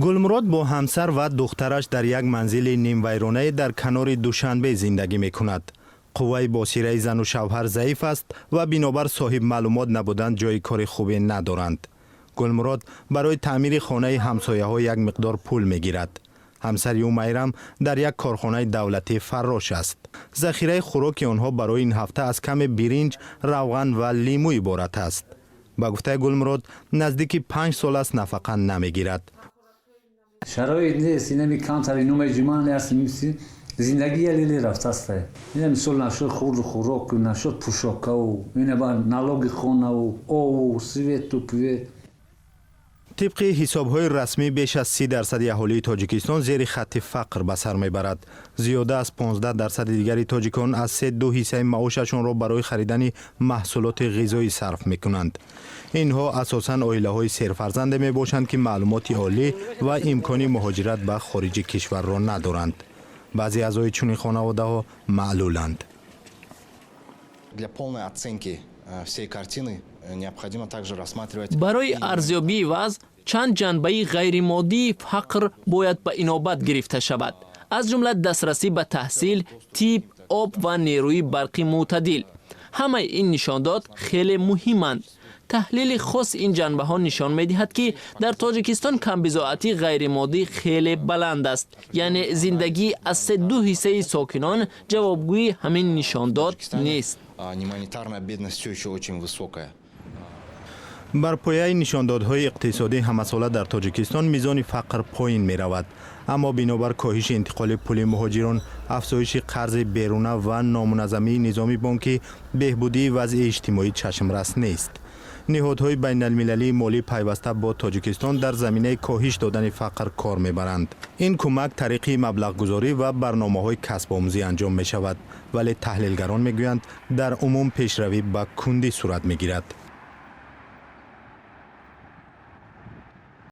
گلمراد با همسر و دخترش در یک منزل نیمویرانه در کنار دوشنبه زندگی میکند. قوه بصیره زن و شوهر ضعیف است و بنابر صاحب معلومات نبودن جای کار خوبی ندارند. گلمراد برای تعمیر خانه همسایه ها یک مقدار پول میگیرد. همسر او میرم در یک کارخانه دولتی فراش است. ذخیره خوراک آنها برای این هفته از کم برنج، روغن و لیمو عبارت است. با گفته گلمراد نزدیک 5 سال است نفقه نمیگیرد. شرایط نیست، اینمی کمتری نومه جمان هستیم، زندگی لیلی رفته است. اینمی سال نشد خورد و خوراک و نشد پوشاک و اینه با نالوگ خانه و او سویت و پیوت. طبق حساب‌های رسمی بیش از 30% اهالی تاجیکستان زیر خط فقر به سر میبرد. زیاده از 15% دیگر تاجیکان از 3.2 حصه معاششان را برای خریدن محصولات غذایی صرف میکنند. اینها اساساً عائله‌های سرفرزند میباشند که معلومات عالی و امکان مهاجرت به خارج کشور را ندارند. بعضی اعضای چنین خانواده‌ها معلولند. برای ارزیابی وضع چند جنبه غیر مادی فقر باید به اینابت گرفته شود، از جمله دسترسی به تحصیل، تیپ، آب و نیروی برقی معتدل. همه این نشانات خیلی مهمند. تحلیل خاص این جنبه ها نشان می دهد که در تاجیکستان کمبضاعتی غیر مادی خیلی بلند است، یعنی زندگی از 3.2 حصه ساکنان جوابگوی همین نشانات نیست. بر پایه نشاندادهای اقتصادی همساله در تاجیکستان میزان فقر پایین می رود، اما بنابر کاهش انتقال پول مهاجران، افزایش قرض بیرونه و نامنظمی نظام بانکی، بهبودی وضع اجتماعی چشمرس نیست. نهادهای بین المللی مالی پیوسته با تاجیکستان در زمینه کاهش دادن فقر کار میبرند. این کمک طریق مبلغ گذاری و برنامه‌های کسب آموزی انجام می شود، ولی تحلیلگران میگویند در عموم پیشروی به کندی صورت میگیرد.